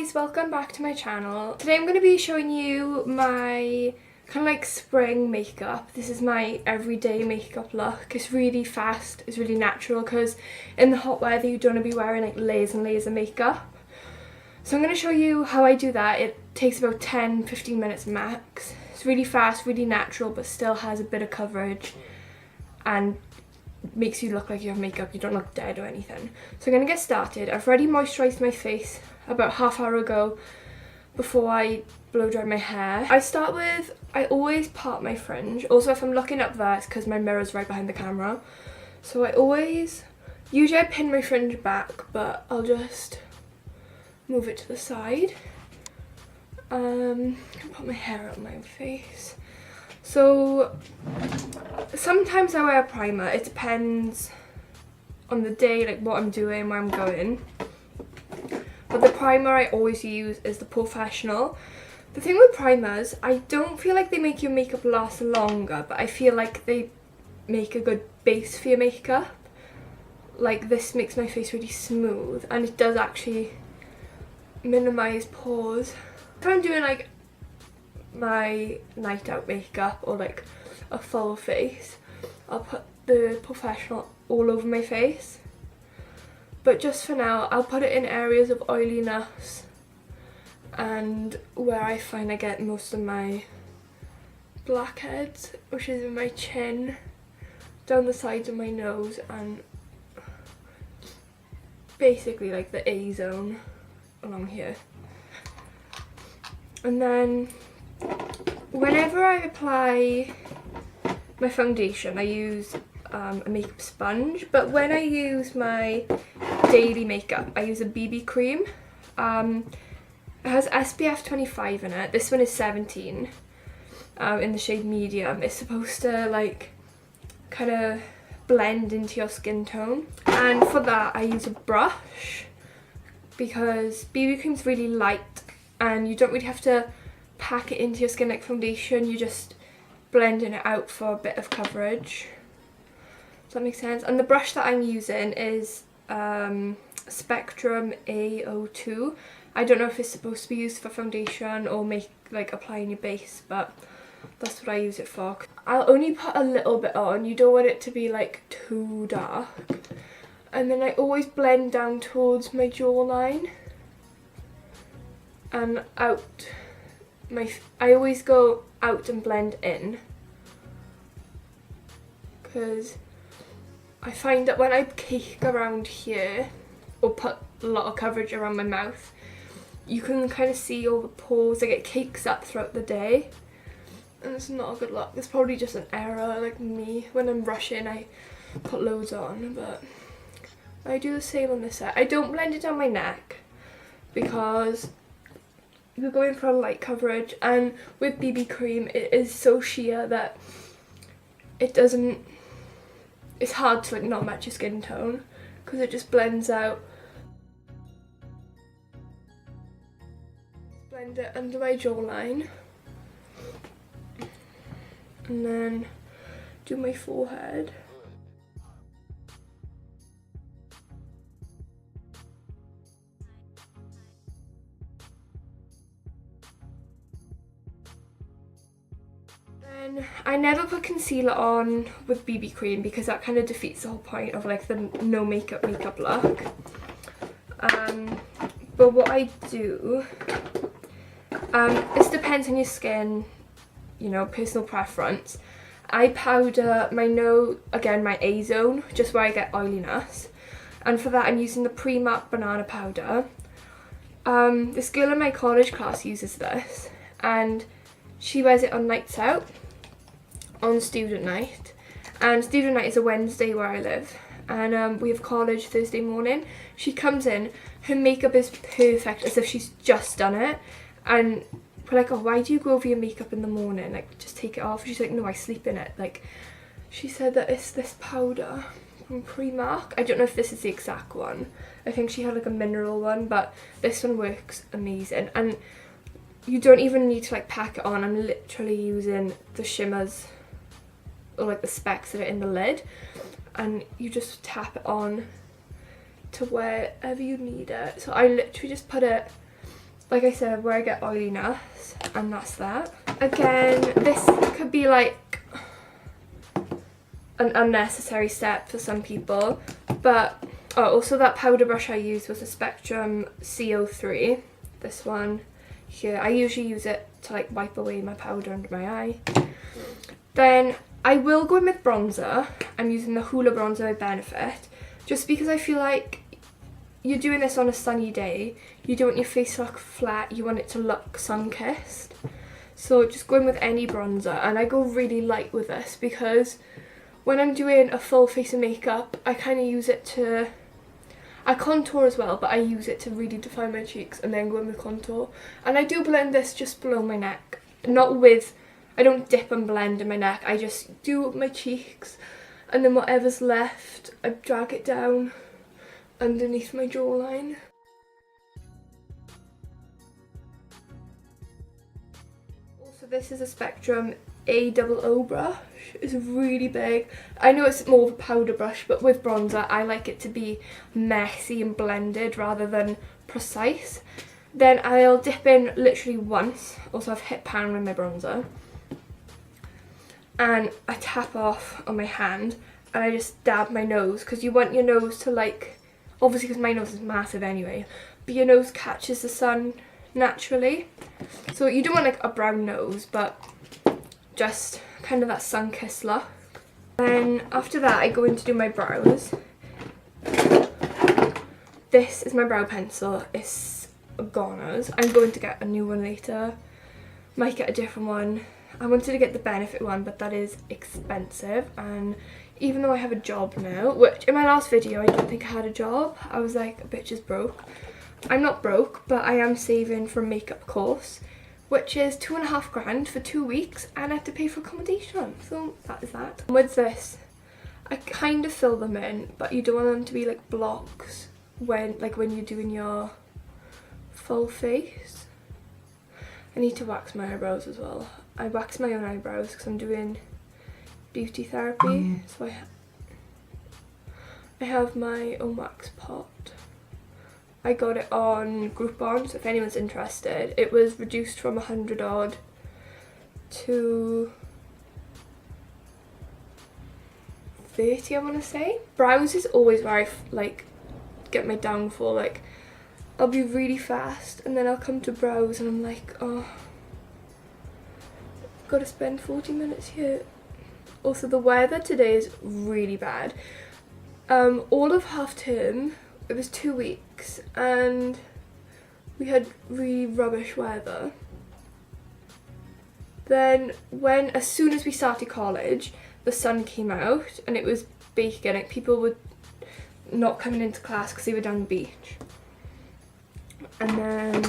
guys, welcome back to my channel. Today I'm going to be showing you my kind of like spring makeup. This is my everyday makeup look. It's really fast, it's really natural because in the hot weather you don't want to be wearing like layers and layers of makeup. So I'm going to show you how I do that. It takes about 10-15 minutes max. It's really fast, really natural, but still has a bit of coverage and makes you look like you have makeup. You don't look dead or anything. So I'm going to get started. I've already moisturised my face about half hour ago before I blow dry my hair. I always part my fringe. Also, if I'm looking up there, it's because my mirror's right behind the camera. So usually I pin my fringe back, but I'll just move it to the side. I can put my hair on my face. So sometimes I wear a primer. It depends on the day, like what I'm doing, where I'm going. But the primer I always use is the Porefessional. The thing with primers, I don't feel like they make your makeup last longer, but I feel like they make a good base for your makeup. Like this makes my face really smooth, and it does actually minimise pores. If I'm doing like my night out makeup or like a full face, I'll put the Porefessional all over my face, but just for now I'll put it in areas of oiliness and where I find I get most of my blackheads, which is in my chin, down the sides of my nose, and basically like the A zone along here. And then whenever I apply my foundation, I use a makeup sponge, but when I use my daily makeup, I use a BB cream. It has SPF 25 in it. This one is 17 in the shade medium. It's supposed to like kind of blend into your skin tone. And for that I use a brush because BB cream's really light and you don't really have to pack it into your skin like foundation. You just blending it out for a bit of coverage. Does that make sense? And the brush that I'm using is Spectrum A02. I don't know if it's supposed to be used for foundation or applying your base, but that's what I use it for. I'll only put a little bit on. You don't want it to be like too dark. And then I always blend down towards my jawline and out. I always go out and blend in, because I find that when I cake around here or put a lot of coverage around my mouth, you can kind of see all the pores, like it cakes up throughout the day, and it's not a good look. It's probably just an error, like me. When I'm rushing I put loads on, but I do the same on this side. I don't blend it down my neck because we're going for a light coverage, and with BB cream it is so sheer that it's hard to like not match your skin tone because it just blends out. Blend it under my jawline and then do my forehead. I never put concealer on with BB cream because that kind of defeats the whole point of like the no makeup look. But what I do, this depends on your skin, you know, personal preference. I powder my nose, again my A zone, just where I get oiliness, and for that I'm using the Primark banana powder. This girl in my college class uses this and she wears it on nights out, on student night, and student night is a Wednesday where I live, and we have college Thursday morning. She comes in, her makeup is perfect, as if she's just done it, and we're like, oh, why do you go over your makeup in the morning, like just take it off? She's like, no, I sleep in it. Like, she said that it's this powder from Primark. I don't know if this is the exact one. I think she had like a mineral one, but this one works amazing, and you don't even need to like pack it on. I'm literally using the shimmers or like the specks that are in the lid, and you just tap it on to wherever you need it. So I literally just put it like I said, where I get oiliness, and that's that. Again, this could be like an unnecessary step for some people, but also that powder brush I used was a Spectrum CO3, this one here. I usually use it to like wipe away my powder under my eye. Then I will go in with bronzer. I'm using the Hoola bronzer by Benefit, just because I feel like you're doing this on a sunny day, you don't want your face to look flat, you want it to look sun-kissed. So just go in with any bronzer, and I go really light with this because when I'm doing a full face of makeup, I kind of use it to, I contour as well, but I use it to really define my cheeks and then go in with contour. And I do blend this just below my neck, not with, I don't dip and blend in my neck, I just do my cheeks, and then whatever's left, I drag it down underneath my jawline. Also, this is a Spectrum AOO brush. It's really big. I know it's more of a powder brush, but with bronzer I like it to be messy and blended rather than precise. Then I'll dip in literally once. Also, I've hit pan with my bronzer, and I tap off on my hand and I just dab my nose, because you want your nose to, like, obviously because my nose is massive anyway, but your nose catches the sun naturally. So you don't want like a brown nose, but just kind of that sun-kissed look. Then after that I go in to do my brows. This is my brow pencil. It's a Ghana's. I'm going to get a new one later. Might get a different one. I wanted to get the Benefit one, but that is expensive, and even though I have a job now, which in my last video I didn't think I had a job, I was like, a bitch is broke. I'm not broke, but I am saving for a makeup course, which is £2,500 for 2 weeks, and I have to pay for accommodation, so that is that. And with this, I kind of fill them in, but you don't want them to be like blocks when you're doing your full face. I need to wax my eyebrows as well. I wax my own eyebrows because I'm doing beauty therapy, so I have my own wax pot. I got it on Groupon, so if anyone's interested, it was reduced from 100 odd to 30, I want to say. Brows is always where I like get my downfall. Like, I'll be really fast and then I'll come to brows and I'm like, oh, gotta spend 40 minutes here. Also, the weather today is really bad. All of half term, it was 2 weeks, and we had really rubbish weather. Then as soon as we started college, the sun came out and it was baking. Like, people were not coming into class because they were down the beach. And then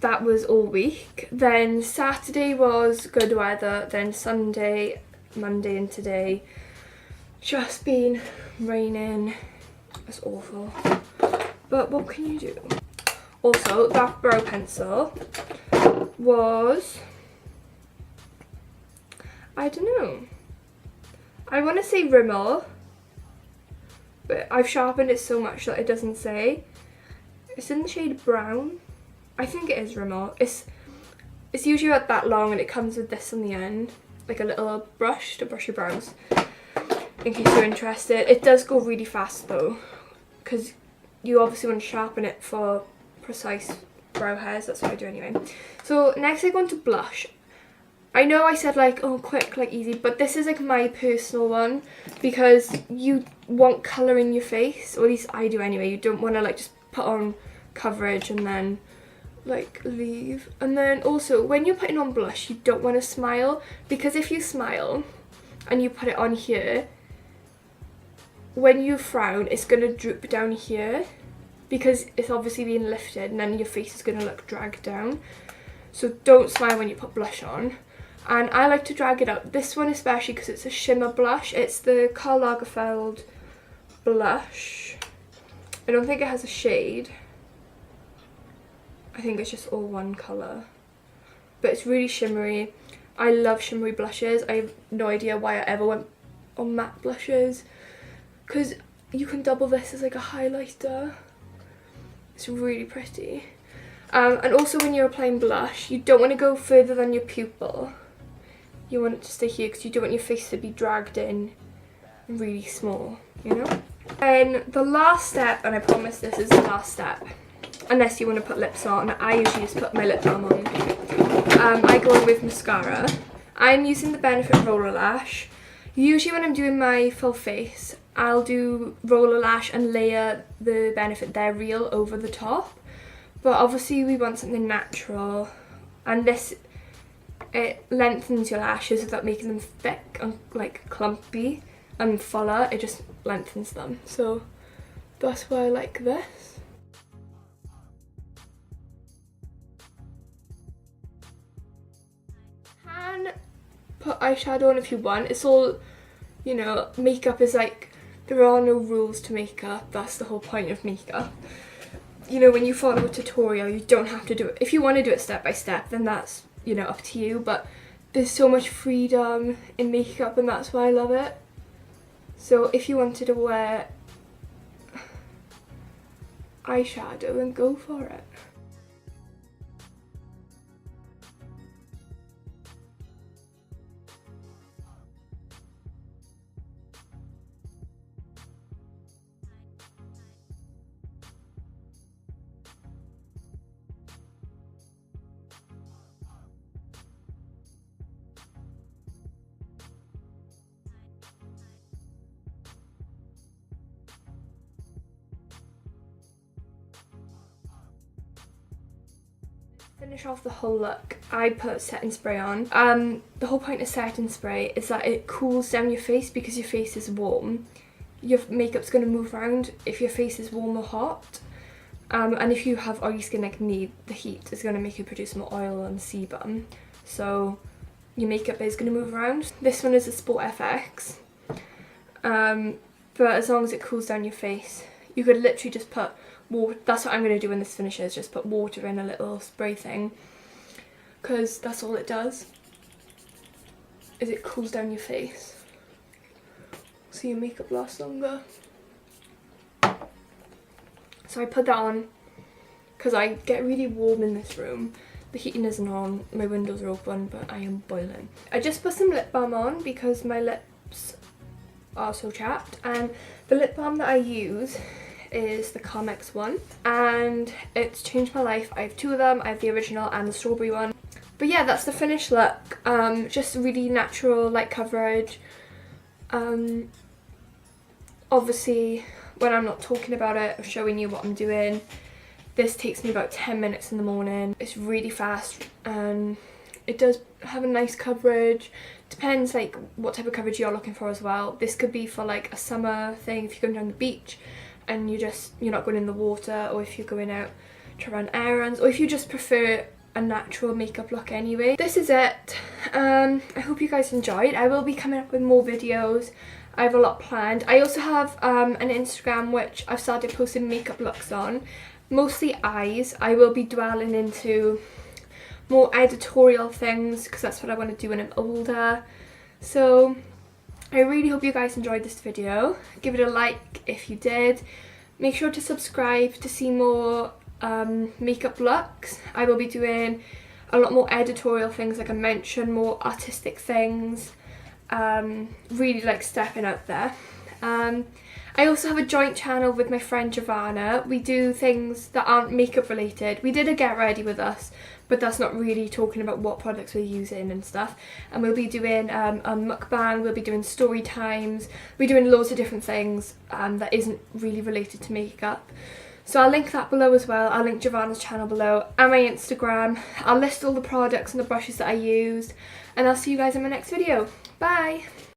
that was all week. Then Saturday was good weather. Then Sunday, Monday and today, just been raining. It's awful. But what can you do? Also, that brow pencil was, I don't know, I want to say Rimmel, but I've sharpened it so much that it doesn't say. It's in the shade brown. I think it is Rimmel. It's usually about that long, and it comes with this on the end, like a little brush to brush your brows, in case you're interested. It does go really fast though, because you obviously want to sharpen it for precise brow hairs. That's what I do anyway. So next I go into blush. I know I said like, oh, quick, like easy, but this is like my personal one, because you want colour in your face, or at least I do anyway. You don't want to like just put on coverage and then like leave. And then also when you're putting on blush, you don't want to smile, because if you smile and you put it on here, when you frown it's going to droop down here, because it's obviously being lifted, and then your face is going to look dragged down. So don't smile when you put blush on. And I like to drag it up. This one especially because it's a shimmer blush. It's the Karl Lagerfeld blush. I don't think it has a shade. I think it's just all one colour. But it's really shimmery. I love shimmery blushes. I have no idea why I ever went on matte blushes, because you can double this as like a highlighter. It's really pretty. And also when you're applying blush, you don't want to go further than your pupil. You want it to stay here because you don't want your face to be dragged in really small, you know? And the last step, and I promise this is the last step, unless you want to put lips on, I usually just put my lip balm on. I go in with mascara. I'm using the Benefit Roller Lash. Usually when I'm doing my full face, I'll do Roller Lash and layer the Benefit They're Real over the top. But obviously we want something natural, and this, it lengthens your lashes without making them thick and like clumpy and fuller. It just lengthens them, so that's why I like this. You can put eyeshadow on if you want. It's all, you know, makeup is like, there are no rules to makeup. That's the whole point of makeup. You know, when you follow a tutorial, you don't have to do it. If you want to do it step by step, then that's, you know, up to you. But there's so much freedom in makeup, and that's why I love it. So if you wanted to wear eyeshadow, then go for it. Finish off the whole look, I put setting spray on. The whole point of setting spray is that it cools down your face because your face is warm. Your makeup's going to move around if your face is warm or hot. And if you have oily skin like me, the heat is going to make you produce more oil and sebum. So your makeup is going to move around. This one is a Sport FX. But as long as it cools down your face, you could literally just put water. That's what I'm going to do when this finishes, just put water in a little spray thing, because that's all it does, is it cools down your face so your makeup lasts longer. So I put that on because I get really warm in this room. The heating isn't on, my windows are open, but I am boiling. I just put some lip balm on because my lips are so chapped, and the lip balm that I use is the Carmex one, and it's changed my life. I have two of them. I have the original and the strawberry one. But yeah, that's the finished look. Just really natural, light coverage. Obviously when I'm not talking about it or showing you what I'm doing, this takes me about 10 minutes in the morning. It's really fast, and it does have a nice coverage. Depends like what type of coverage you're looking for as well. This could be for like a summer thing if you're going down the beach and you're not going in the water, or if you're going out to run errands, or if you just prefer a natural makeup look anyway. This is it. I hope you guys enjoyed. I will be coming up with more videos. I have a lot planned. I also have an Instagram which I've started posting makeup looks on, mostly eyes. I will be dwelling into more editorial things because that's what I want to do when I'm older. So I really hope you guys enjoyed this video. Give it a like if you did. Make sure to subscribe to see more makeup looks. I will be doing a lot more editorial things, like I mentioned, more artistic things. Really like stepping out there. I also have a joint channel with my friend Giovanna. We do things that aren't makeup related. We did a get ready with us, but that's not really talking about what products we're using and stuff. And we'll be doing a mukbang, we'll be doing story times, we're doing loads of different things that isn't really related to makeup. So I'll link that below as well. I'll link Giovanna's channel below and my Instagram. I'll list all the products and the brushes that I used, and I'll see you guys in my next video. Bye!